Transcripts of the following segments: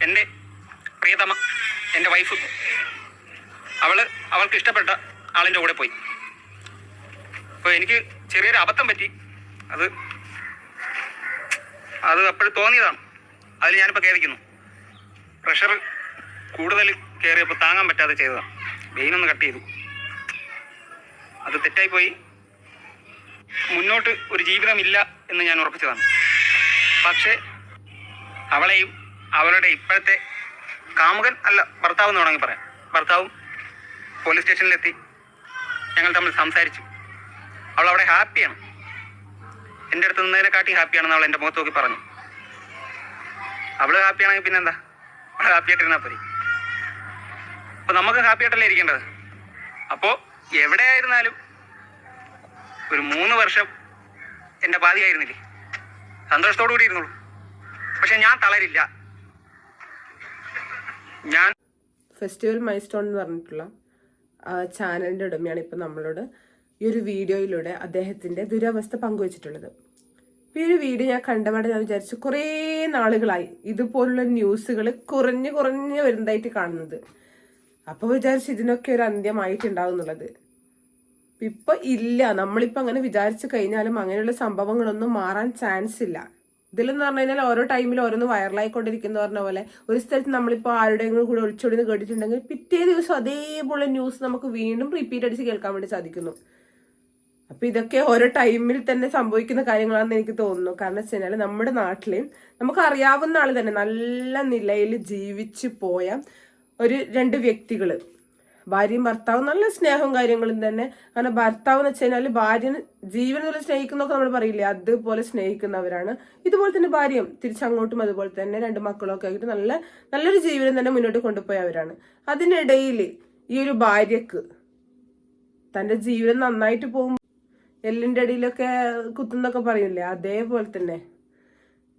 എൻ്റെ പ്രിയതമ, എൻ്റെ വൈഫ്, അവൾക്ക് ഇഷ്ടപ്പെട്ട ആളിൻ്റെ കൂടെ പോയി. അപ്പോൾ എനിക്ക് ചെറിയൊരു അബദ്ധം പറ്റി. അത് അപ്പോഴും തോന്നിയതാണ്. അതിൽ ഞാനിപ്പോൾ ഖേദിക്കുന്നു. പ്രഷർ കൂടുതൽ കയറിയപ്പോൾ താങ്ങാൻ പറ്റാതെ ചെയ്തതാണ്. വെയിനൊന്ന് കട്ട് ചെയ്തു. അത് തെറ്റായിപ്പോയി. മുന്നോട്ട് ഒരു ജീവിതമില്ല എന്ന് ഞാൻ ഉറപ്പിച്ചതാണ്. പക്ഷേ അവളെയും അവളുടെ ഇപ്പോഴത്തെ കാമുകൻ അല്ല, ഭർത്താവ് എന്ന് വേണമെങ്കിൽ പറയാം, ഭർത്താവും പോലീസ് സ്റ്റേഷനിലെത്തി. ഞങ്ങൾ തമ്മിൽ സംസാരിച്ചു. അവൾ അവിടെ ഹാപ്പിയാണ്. എൻ്റെ അടുത്ത് നിന്നതിനെക്കാട്ടി ഹാപ്പിയാണെന്ന് അവൾ എൻ്റെ മുഖത്ത് നോക്കി പറഞ്ഞു. അവൾ ഹാപ്പിയാണെങ്കിൽ പിന്നെന്താ, അവൾ ഹാപ്പിയായിട്ടിരുന്നാൽ പോയി. അപ്പോൾ നമുക്ക് ഹാപ്പിയായിട്ടല്ലേ ഇരിക്കേണ്ടത്. അപ്പോൾ എവിടെയായിരുന്നാലും ഒരു 3 വർഷം എൻ്റെ ബാധ്യമായിരുന്നില്ലേ, സന്തോഷത്തോടു കൂടി ഇരുന്നുള്ളൂ. പക്ഷെ ഞാൻ തളരില്ല. ഞാൻ ഫെസ്റ്റിവൽ മൈൽസ്റ്റോൺ എന്ന് പറഞ്ഞിട്ടുള്ള ചാനലിൻ്റെ ഉടമയാണ് ഇപ്പം നമ്മളോട് ഈ ഒരു വീഡിയോയിലൂടെ അദ്ദേഹത്തിൻ്റെ ദുരവസ്ഥ പങ്കുവച്ചിട്ടുള്ളത്. ഈ ഒരു വീഡിയോ ഞാൻ കണ്ടപാടെ ഞാൻ വിചാരിച്ചു, കുറേ നാളുകളായി ഇതുപോലുള്ള ന്യൂസുകൾ കുറഞ്ഞു വരുന്നതായിട്ട് കാണുന്നത്. അപ്പോൾ വിചാരിച്ചു ഇതിനൊക്കെ ഒരു അന്ത്യമായിട്ടുണ്ടാവും എന്നുള്ളത്. ഇപ്പൊ ഇല്ല. നമ്മളിപ്പോൾ അങ്ങനെ വിചാരിച്ചു കഴിഞ്ഞാലും അങ്ങനെയുള്ള സംഭവങ്ങളൊന്നും മാറാൻ ചാൻസ് ഇല്ല. ഇതിലെന്ന് പറഞ്ഞു കഴിഞ്ഞാൽ ഓരോ ടൈമിൽ ഓരോന്ന് വൈറലായിക്കൊണ്ടിരിക്കുന്ന പറഞ്ഞ പോലെ ഒരു സ്ഥലത്ത് നമ്മളിപ്പോൾ ആരുടെയെങ്കിലും കൂടെ ഒളിച്ചോടിന്ന് കേട്ടിട്ടുണ്ടെങ്കിൽ പിറ്റേ ദിവസം അതേപോലെ ന്യൂസ് നമുക്ക് വീണ്ടും റിപ്പീറ്റ് അടിച്ച് കേൾക്കാൻ വേണ്ടി സാധിക്കുന്നു. അപ്പൊ ഇതൊക്കെ ഓരോ ടൈമിൽ തന്നെ സംഭവിക്കുന്ന കാര്യങ്ങളാണെന്ന് എനിക്ക് തോന്നുന്നു. കാരണം വെച്ച് കഴിഞ്ഞാൽ നമ്മുടെ നാട്ടില് നമുക്ക് അറിയാവുന്ന ആള് തന്നെ നല്ല നിലയിൽ ജീവിച്ചു പോയ ഒരു 2 വ്യക്തികള്, ഭാര്യയും ഭർത്താവും നല്ല സ്നേഹവും കാര്യങ്ങളും തന്നെ. കാരണം ഭർത്താവ് എന്ന് വെച്ച് കഴിഞ്ഞാൽ ഭാര്യന് ജീവൻ പോലെ സ്നേഹിക്കുന്നൊക്കെ നമ്മൾ പറയില്ലേ, അതുപോലെ സ്നേഹിക്കുന്നവരാണ്. ഇതുപോലെ തന്നെ ഭാര്യയും തിരിച്ചങ്ങോട്ടും അതുപോലെ തന്നെ 2 മക്കളൊക്കെ ആയിട്ട് നല്ലൊരു ജീവിതം തന്നെ മുന്നോട്ട് കൊണ്ടുപോയവരാണ്. അതിനിടയിൽ ഈ ഒരു ഭാര്യക്ക് തന്റെ ജീവിതം നന്നായിട്ട് പോകും, എല്ലിന്റെ അടിയിലൊക്കെ കുത്തുന്നൊക്കെ പറയില്ലേ, അതേപോലെ തന്നെ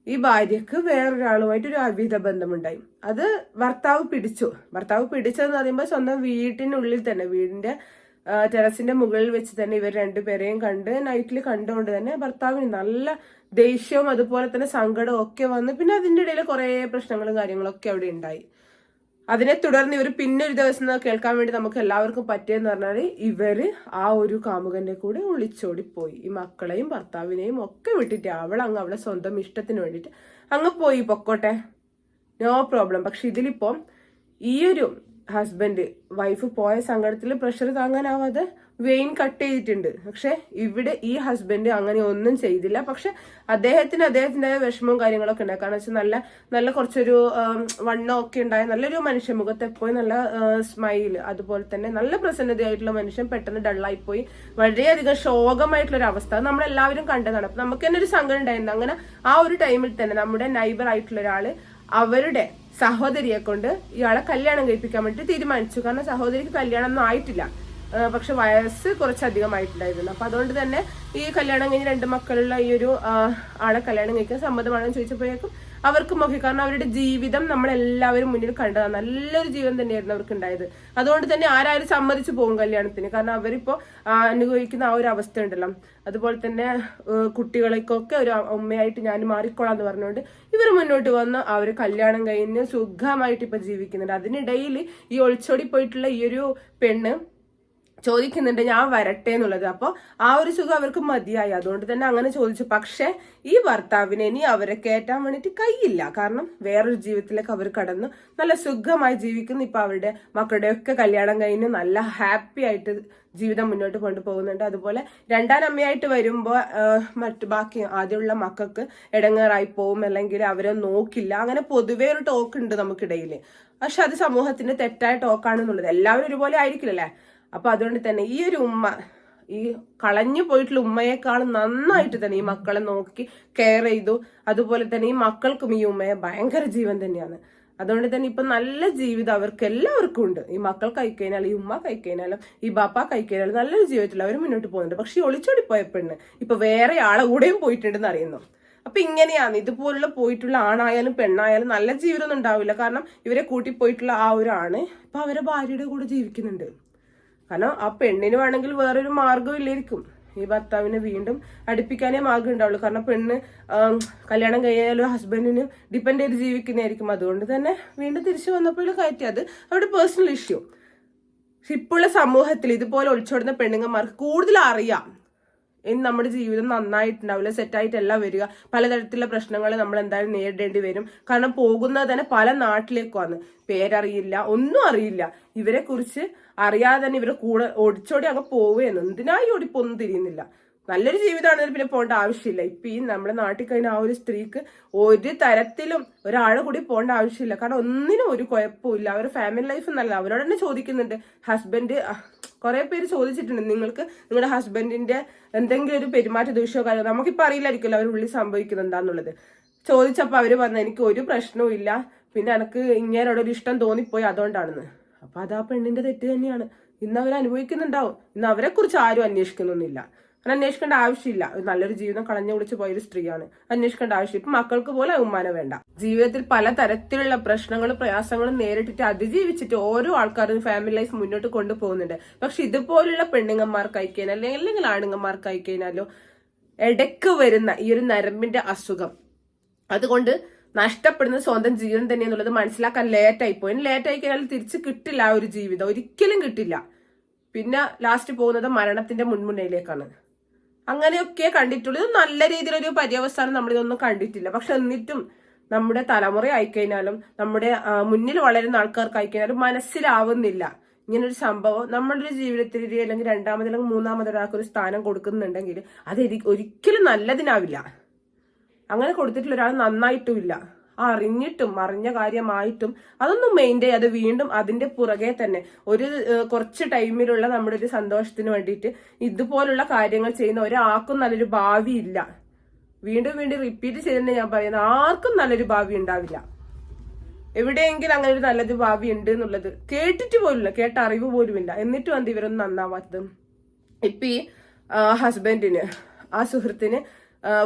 ഈ ഭാര്യക്ക് വേറൊരാളുമായിട്ടൊരു അവിഹിത ബന്ധമുണ്ടായി. അത് ഭർത്താവ് പിടിച്ചതെന്ന് പറയുമ്പോൾ സ്വന്തം വീട്ടിനുള്ളിൽ തന്നെ, വീടിന്റെ ടെറസിന്റെ മുകളിൽ വെച്ച് തന്നെ ഇവർ 2 പേരെയും കണ്ട് നൈറ്റിൽ കണ്ടുകൊണ്ട് തന്നെ ഭർത്താവിന് നല്ല ദേഷ്യവും അതുപോലെ തന്നെ സങ്കടവും ഒക്കെ വന്ന് പിന്നെ അതിൻ്റെ ഇടയിൽ കുറെ പ്രശ്നങ്ങളും കാര്യങ്ങളൊക്കെ അവിടെ ഉണ്ടായി. അതിനെ തുടർന്ന് ഇവർ പിന്നെ ഒരു ദിവസം കേൾക്കാൻ വേണ്ടി നമുക്ക് എല്ലാവർക്കും പറ്റിയെന്ന് പറഞ്ഞാൽ ഇവര് ആ ഒരു കാമുകന്റെ കൂടെ ഒളിച്ചോടിപ്പോയി. ഈ മക്കളെയും ഭർത്താവിനെയും ഒക്കെ വിട്ടിട്ട് അവളെ സ്വന്തം ഇഷ്ടത്തിന് വേണ്ടിയിട്ട് അങ്ങ് പോയി, പൊക്കോട്ടെ, നോ പ്രോബ്ലം. പക്ഷെ ഇതിലിപ്പോ ഈ ഒരു ഹസ്ബൻഡ് വൈഫ് പോയ സങ്കടത്തിൽ പ്രഷർ താങ്ങാനാവാതെ വെയിൻ കട്ട് ചെയ്തിട്ടുണ്ട്. പക്ഷെ ഇവിടെ ഈ ഹസ്ബൻഡ് അങ്ങനെ ഒന്നും ചെയ്തില്ല. പക്ഷെ അദ്ദേഹത്തിന്റെ വിഷമവും കാര്യങ്ങളൊക്കെ ഉണ്ടായി. കാരണം വെച്ചാൽ നല്ല കുറച്ചൊരു വണ്ണം ഒക്കെ ഉണ്ടായ നല്ലൊരു മനുഷ്യൻ, മുഖത്ത് എപ്പോഴും നല്ല സ്മൈല്, അതുപോലെ തന്നെ നല്ല പ്രസന്നതയായിട്ടുള്ള മനുഷ്യൻ പെട്ടെന്ന് ഡള്ളായിപ്പോയി. വളരെയധികം ശോകമായിട്ടുള്ള ഒരു അവസ്ഥ നമ്മളെല്ലാവരും കണ്ടതാണ്. അപ്പൊ നമുക്ക് തന്നെ ഒരു സങ്കടം ഉണ്ടായിരുന്നു. അങ്ങനെ ആ ഒരു ടൈമിൽ തന്നെ നമ്മുടെ നൈബർ ആയിട്ടുള്ള ഒരാള് അവരുടെ സഹോദരിയെ കൊണ്ട് ഇയാളെ കല്യാണം കഴിപ്പിക്കാൻ വേണ്ടി തീരുമാനിച്ചു. കാരണം സഹോദരിക്ക് കല്യാണം ഒന്നും ആയിട്ടില്ല, പക്ഷെ വയസ്സ് കുറച്ചധികമായിട്ടുണ്ടായിരുന്നു. അപ്പൊ അതുകൊണ്ട് തന്നെ ഈ കല്യാണം കഴിഞ്ഞ് 2 മക്കളുള്ള ഈ ഒരു ആളെ കല്യാണം കഴിക്കാൻ സമ്മതമാണെന്ന് ചോദിച്ചപ്പോഴേക്കും അവർക്കും ഒക്കെ, കാരണം അവരുടെ ജീവിതം നമ്മളെല്ലാവരും മുന്നിൽ കണ്ടതാണ്. നല്ലൊരു ജീവിതം തന്നെയായിരുന്നു അവർക്ക് ഉണ്ടായത്. അതുകൊണ്ട് തന്നെ ആരായാലും സമ്മതിച്ചു പോകും കല്യാണത്തിന്. കാരണം അവരിപ്പോ അനുഭവിക്കുന്ന ആ ഒരു അവസ്ഥ ഉണ്ടല്ലോ. അതുപോലെ തന്നെ കുട്ടികളെക്കൊക്കെ ഒരു ഉമ്മയായിട്ട് ഞാൻ മാറിക്കോളാന്ന് പറഞ്ഞുകൊണ്ട് ഇവർ മുന്നോട്ട് വന്ന് അവർ കല്യാണം കഴിഞ്ഞ് സുഖമായിട്ട് ഇപ്പൊ ജീവിക്കുന്നുണ്ട്. അതിനിടയിൽ ഈ ഒളിച്ചോടി പോയിട്ടുള്ള ഈ ഒരു പെണ്ണ് ചോദിക്കുന്നുണ്ട് ഞാൻ വരട്ടെ എന്നുള്ളത്. അപ്പോൾ ആ ഒരു സുഖം അവർക്ക് മതിയായി, അതുകൊണ്ട് തന്നെ അങ്ങനെ ചോദിച്ചു. പക്ഷെ ഈ ഭർത്താവിനെ ഇനി അവരെ കയറ്റാൻ വേണ്ടിയിട്ട് കഴിയില്ല. കാരണം വേറൊരു ജീവിതത്തിലേക്ക് അവർ കടന്നു നല്ല സുഖമായി ജീവിക്കുന്നു. ഇപ്പൊ അവരുടെ മക്കളുടെ ഒക്കെ കല്യാണം കഴിഞ്ഞ് നല്ല ഹാപ്പി ആയിട്ട് ജീവിതം മുന്നോട്ട് കൊണ്ടുപോകുന്നുണ്ട്. അതുപോലെ 2ാം അമ്മയായിട്ട് വരുമ്പോൾ ബാക്കി ആദ്യമുള്ള മക്കൾക്ക് ഇടങ്ങേറായി പോവും, അല്ലെങ്കിൽ അവരെ നോക്കില്ല, അങ്ങനെ പൊതുവേ ഒരു ടോക്ക് ഉണ്ട് നമുക്കിടയിൽ. പക്ഷെ അത് സമൂഹത്തിന്റെ തെറ്റായ ടോക്കാണെന്നുള്ളത്. എല്ലാവരും ഒരുപോലെ ആയിരിക്കില്ലല്ലേ. അപ്പൊ അതുകൊണ്ട് തന്നെ ഈ ഒരു ഉമ്മ, ഈ കളഞ്ഞു പോയിട്ടുള്ള ഉമ്മയെക്കാളും നന്നായിട്ട് തന്നെ ഈ മക്കളെ നോക്കി കെയർ ചെയ്തു. അതുപോലെ തന്നെ ഈ മക്കൾക്കും ഈ ഉമ്മയെ ഭയങ്കര ജീവൻ തന്നെയാണ്. അതുകൊണ്ട് തന്നെ ഇപ്പൊ നല്ല ജീവിതം അവർക്ക് എല്ലാവർക്കും ഉണ്ട്. ഈ മക്കൾ കഴിക്കഴിഞ്ഞാലും ഈ ഉമ്മ കഴിക്കഴിഞ്ഞാലും ഈ ബാപ്പ കഴിക്കഴിഞ്ഞാലും നല്ലൊരു ജീവിതത്തിൽ അവർ മുന്നോട്ട് പോകുന്നുണ്ട്. പക്ഷെ ഈ ഒളിച്ചോടി പോയ പെണ്ണ് ഇപ്പൊ വേറെ ആളെ കൂടെയും പോയിട്ടുണ്ടെന്ന് അറിയുന്നു. അപ്പൊ ഇങ്ങനെയാണ് ഇതുപോലുള്ള പോയിട്ടുള്ള ആണായാലും പെണ്ണായാലും നല്ല ജീവിതമൊന്നും ഉണ്ടാവില്ല. കാരണം ഇവരെ കൂട്ടിപ്പോയിട്ടുള്ള ആ ഒരു ആണ് ഇപ്പൊ അവരെ ഭാര്യയുടെ കൂടെ ജീവിക്കുന്നുണ്ട്. കാരണം ആ പെണ്ണിന് വേണമെങ്കിൽ വേറൊരു മാർഗം ഇല്ലായിരിക്കും. ഈ ഭർത്താവിനെ വീണ്ടും അടുപ്പിക്കാനേ മാർഗം ഉണ്ടാവുള്ളൂ. കാരണം പെണ്ണ് കല്യാണം കഴിഞ്ഞാലും ഹസ്ബൻഡിന് ഡിപ്പെൻഡ് ചെയ്ത് ജീവിക്കുന്നതായിരിക്കും. അതുകൊണ്ട് തന്നെ വീണ്ടും തിരിച്ചു വന്നപ്പോൾ കയറ്റി. അത് അവരുടെ പേഴ്സണൽ ഇഷ്യൂ. പക്ഷെ ഇപ്പോഴുള്ള സമൂഹത്തിൽ ഇതുപോലെ ഒളിച്ചോടുന്ന പെണ്ണുങ്ങന്മാർക്ക് കൂടുതൽ അറിയാം ഇനി നമ്മുടെ ജീവിതം നന്നായിട്ടുണ്ടാവില്ല, സെറ്റായിട്ടല്ല വരിക. പലതരത്തിലുള്ള പ്രശ്നങ്ങൾ നമ്മൾ എന്തായാലും നേരിടേണ്ടി വരും. കാരണം പോകുന്നത് തന്നെ പല നാട്ടിലേക്കുമാണ്. പേരറിയില്ല, ഒന്നും അറിയില്ല. ഇവരെ കുറിച്ച് അറിയാതെ തന്നെ ഇവരെ കൂടെ ഒടിച്ചോടി അങ്ങ് പോവുകയെന്ന്. എന്തിനായി ഓടിപ്പൊന്നും തിരിയുന്നില്ല. നല്ലൊരു ജീവിതമാണെങ്കിൽ പിന്നെ പോകേണ്ട ആവശ്യമില്ല. ഇപ്പൊ ഈ നമ്മുടെ നാട്ടിൽ കഴിഞ്ഞ ആ ഒരു സ്ത്രീക്ക് ഒരു തരത്തിലും ഒരാളെ കൂടി പോകേണ്ട ആവശ്യമില്ല. കാരണം ഒന്നിനും ഒരു കുഴപ്പമില്ല. അവരുടെ ഫാമിലി ലൈഫ് നല്ല. അവരോട് തന്നെ ചോദിക്കുന്നുണ്ട്. ഹസ്ബൻഡ് കുറെ പേര് ചോദിച്ചിട്ടുണ്ട്, നിങ്ങൾക്ക് നിങ്ങളുടെ ഹസ്ബൻഡിന്റെ എന്തെങ്കിലും ഒരു പെരുമാറ്റ ദൂഷ്യമോ കാര്യം നമുക്കിപ്പോൾ അറിയില്ലായിരിക്കുമല്ലോ അവർ ഉള്ളിൽ സംഭവിക്കുന്നത് എന്താന്നുള്ളത്. ചോദിച്ചപ്പോൾ അവര് പറഞ്ഞു എനിക്ക് ഒരു പ്രശ്നവും ഇല്ല, പിന്നെ എനിക്ക് ഇങ്ങനോട് ഒരു ഇഷ്ടം തോന്നിപ്പോയി അതുകൊണ്ടാണെന്ന്. അപ്പൊ അത് ആ പെണ്ണിന്റെ തെറ്റ് തന്നെയാണ്. ഇന്ന് അവർ അനുഭവിക്കുന്നുണ്ടാവും. ഇന്ന് അവരെ കുറിച്ച് ആരും അന്വേഷിക്കുന്നൊന്നുമില്ല. അങ്ങനെ അന്വേഷിക്കേണ്ട ആവശ്യമില്ല. നല്ലൊരു ജീവിതം കളഞ്ഞു കുളിച്ച് പോയൊരു സ്ത്രീയാണ്. അന്വേഷിക്കേണ്ട ആവശ്യം ഇപ്പൊ മക്കൾക്ക് പോലെ ഉമ്മാനെ വേണ്ട. ജീവിതത്തിൽ പല തരത്തിലുള്ള പ്രശ്നങ്ങളും പ്രയാസങ്ങളും നേരിട്ടിട്ട് അതിജീവിച്ചിട്ട് ഓരോ ആൾക്കാരും ഫാമിലി ലൈഫ് മുന്നോട്ട് കൊണ്ടുപോകുന്നുണ്ട്. പക്ഷെ ഇതുപോലുള്ള പെണ്ണുങ്ങന്മാർക്ക് അയക്കാനോ അല്ലെങ്കിൽ ആണുങ്ങന്മാർക്ക് അയക്കാനോ ഇടയ്ക്ക് വരുന്ന ഈ ഒരു നരമ്പിന്റെ അസുഖം അതുകൊണ്ട് നഷ്ടപ്പെടുന്ന സ്വന്തം ജീവൻ തന്നെയെന്നുള്ളത് മനസ്സിലാക്കാൻ ലേറ്റായി പോയി. ലേറ്റായി കഴിഞ്ഞാൽ തിരിച്ച് കിട്ടില്ല. ആ ഒരു ജീവിതം ഒരിക്കലും കിട്ടില്ല. പിന്നെ ലാസ്റ്റ് പോകുന്നത് മരണത്തിന്റെ മുൻമുന്നയിലേക്കാണ്. അങ്ങനെയൊക്കെ കണ്ടിട്ടുള്ളൂ. ഇത് നല്ല രീതിയിലൊരു പര്യവസാനം നമ്മളിതൊന്നും കണ്ടിട്ടില്ല. പക്ഷെ എന്നിട്ടും നമ്മുടെ തലമുറ ആയിക്കഴിഞ്ഞാലും നമ്മുടെ മുന്നിൽ വളരുന്ന ആൾക്കാർക്ക് ആയിക്കഴിഞ്ഞാലും മനസ്സിലാവുന്നില്ല ഇങ്ങനൊരു സംഭവം നമ്മുടെ ജീവിതത്തിൽ അല്ലെങ്കിൽ രണ്ടാമത് അല്ലെങ്കിൽ മൂന്നാമത് ഒരാൾക്ക് ഒരു സ്ഥാനം കൊടുക്കുന്നുണ്ടെങ്കിൽ അത് ഒരിക്കലും നല്ലതിനാവില്ല. അങ്ങനെ കൊടുത്തിട്ടുള്ള ഒരാൾ നന്നായിട്ടുമില്ല. അറിഞ്ഞിട്ടും അറിഞ്ഞ കാര്യമായിട്ടും അതൊന്നും മെയിൻറ്റെയിൻ ചെയ്യാതെ വീണ്ടും അതിന്റെ പുറകെ തന്നെ ഒരു കുറച്ച് ടൈമിലുള്ള നമ്മുടെ ഒരു സന്തോഷത്തിന് വേണ്ടിയിട്ട് ഇതുപോലുള്ള കാര്യങ്ങൾ ചെയ്യുന്ന ഒരാൾക്കും നല്ലൊരു ഭാവി ഇല്ല. വീണ്ടും വീണ്ടും റിപ്പീറ്റ് ചെയ്തെന്ന് ഞാൻ പറയുന്നത് ആർക്കും നല്ലൊരു ഭാവി ഉണ്ടാവില്ല. എവിടെയെങ്കിലും അങ്ങനെ ഒരു നല്ലൊരു ഭാവി ഉണ്ട് എന്നുള്ളത് കേട്ടിട്ട് പോലുമില്ല, കേട്ട അറിവ് പോലുമില്ല. എന്നിട്ടും എന്ത് ഇവരൊന്നും നന്നാവാത്തത്. ഇപ്പൊ ഈ ഹസ്ബൻഡിന് ആ സുഹൃത്തിന്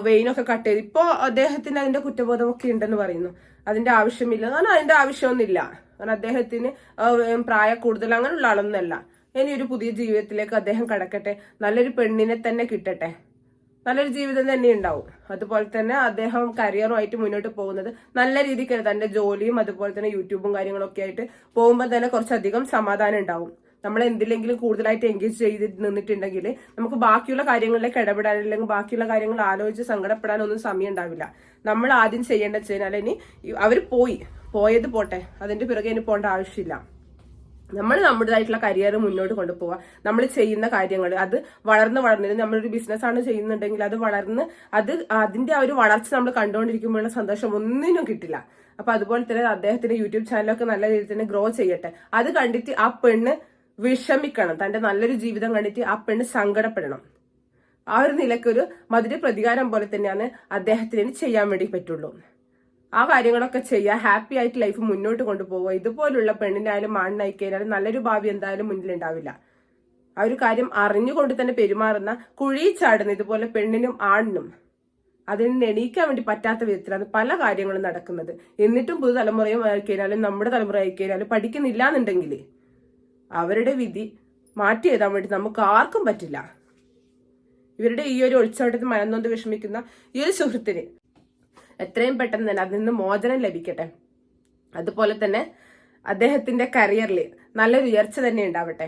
വെയിനൊക്കെ കട്ട് ചെയ്ത് ഇപ്പോ അദ്ദേഹത്തിന് അതിന്റെ കുറ്റബോധമൊക്കെ ഉണ്ടെന്ന് പറയുന്നു. അതിന്റെ ആവശ്യമില്ല. കാരണം അതിന്റെ ആവശ്യമൊന്നുമില്ല. കാരണം അദ്ദേഹത്തിന് പ്രായ കൂടുതൽ അങ്ങനെയുള്ള ആളൊന്നുമല്ല. ഇനി ഒരു പുതിയ ജീവിതത്തിലേക്ക് അദ്ദേഹം കടക്കട്ടെ, നല്ലൊരു പെണ്ണിനെ തന്നെ കിട്ടട്ടെ, നല്ലൊരു ജീവിതം തന്നെ ഉണ്ടാവും. അതുപോലെ തന്നെ അദ്ദേഹം കരിയറുമായിട്ട് മുന്നോട്ട് പോകുന്നത് നല്ല രീതിക്ക് തന്റെ ജോലിയും അതുപോലെ തന്നെ യൂട്യൂബും കാര്യങ്ങളൊക്കെ ആയിട്ട് പോകുമ്പോൾ തന്നെ കുറച്ചധികം സമാധാനം ഉണ്ടാവും. നമ്മൾ എന്തിലെങ്കിലും കൂടുതലായിട്ട് എൻഗേജ് ചെയ്ത് നിന്നിട്ടുണ്ടെങ്കിൽ നമുക്ക് ബാക്കിയുള്ള കാര്യങ്ങളിലേക്ക് ഇടപെടാൻ അല്ലെങ്കിൽ ബാക്കിയുള്ള കാര്യങ്ങൾ ആലോചിച്ച് സങ്കടപ്പെടാനൊന്നും സമയം ഉണ്ടാവില്ല. നമ്മൾ ആദ്യം ചെയ്യേണ്ടത് വെച്ചാൽ ഇനി അവർ പോയത് പോട്ടെ, അതിന്റെ പിറകെ ഇനി പോകേണ്ട ആവശ്യമില്ല. നമ്മൾ നമ്മുടേതായിട്ടുള്ള കരിയർ മുന്നോട്ട് കൊണ്ടുപോവുക. നമ്മൾ ചെയ്യുന്ന കാര്യങ്ങൾ അത് വളർന്ന് നമ്മളൊരു ബിസിനസ്സാണ് ചെയ്യുന്നുണ്ടെങ്കിൽ അത് വളർന്ന് അതിന്റെ ആ ഒരു വളർച്ച നമ്മൾ കണ്ടുകൊണ്ടിരിക്കുമ്പോഴുള്ള സന്തോഷം ഒന്നിനും കിട്ടില്ല. അപ്പൊ അതുപോലെ തന്നെ അദ്ദേഹത്തിന്റെ യൂട്യൂബ് ചാനലൊക്കെ നല്ല രീതിയിൽ തന്നെ ഗ്രോ ചെയ്യട്ടെ. അത് കണ്ടിട്ട് ആ പെണ്ണ് വിഷമിക്കണം. തന്റെ നല്ലൊരു ജീവിതം കണ്ടിട്ട് ആ പെണ്ണ് സങ്കടപ്പെടണം. ആ ഒരു നിലയ്ക്കൊരു മധുര പ്രതികാരം പോലെ തന്നെയാണ് അദ്ദേഹത്തിന് ചെയ്യാൻ വേണ്ടി പറ്റുള്ളൂ. ആ കാര്യങ്ങളൊക്കെ ചെയ്യുക, ഹാപ്പി ആയിട്ട് ലൈഫ് മുന്നോട്ട് കൊണ്ടുപോവുക. ഇതുപോലുള്ള പെണ്ണിനായാലും ആണിനായിക്കഴിഞ്ഞാലും നല്ലൊരു ഭാവി എന്തായാലും മുന്നിലുണ്ടാവില്ല. ആ ഒരു കാര്യം അറിഞ്ഞുകൊണ്ട് തന്നെ പെരുമാറുന്ന കുഴി ചാടുന്ന ഇതുപോലെ പെണ്ണിനും ആണിനും അതിന് എണീക്കാൻ വേണ്ടി പറ്റാത്ത വിധത്തിലാണ് പല കാര്യങ്ങളും നടക്കുന്നത്. എന്നിട്ടും പുതുതലമുറയും ആയിക്കഴിഞ്ഞാലും നമ്മുടെ തലമുറ ആയിക്കഴിഞ്ഞാലും പഠിക്കുന്നില്ല എന്നുണ്ടെങ്കിൽ അവരുടെ വിധി മാറ്റി എഴുതാൻ വേണ്ടി നമുക്ക് ആർക്കും പറ്റില്ല. ഇവരുടെ ഈ ഒരു ഒളിച്ചോട്ടത്തിൽ മനംനൊന്ത് വിഷമിക്കുന്ന ഈ ഒരു സുഹൃത്തിന് എത്രയും പെട്ടെന്ന് തന്നെ അതിൽ നിന്ന് മോചനം ലഭിക്കട്ടെ. അതുപോലെ തന്നെ അദ്ദേഹത്തിന്റെ കരിയറിൽ നല്ലൊരു ഉയർച്ച തന്നെ ഉണ്ടാവട്ടെ.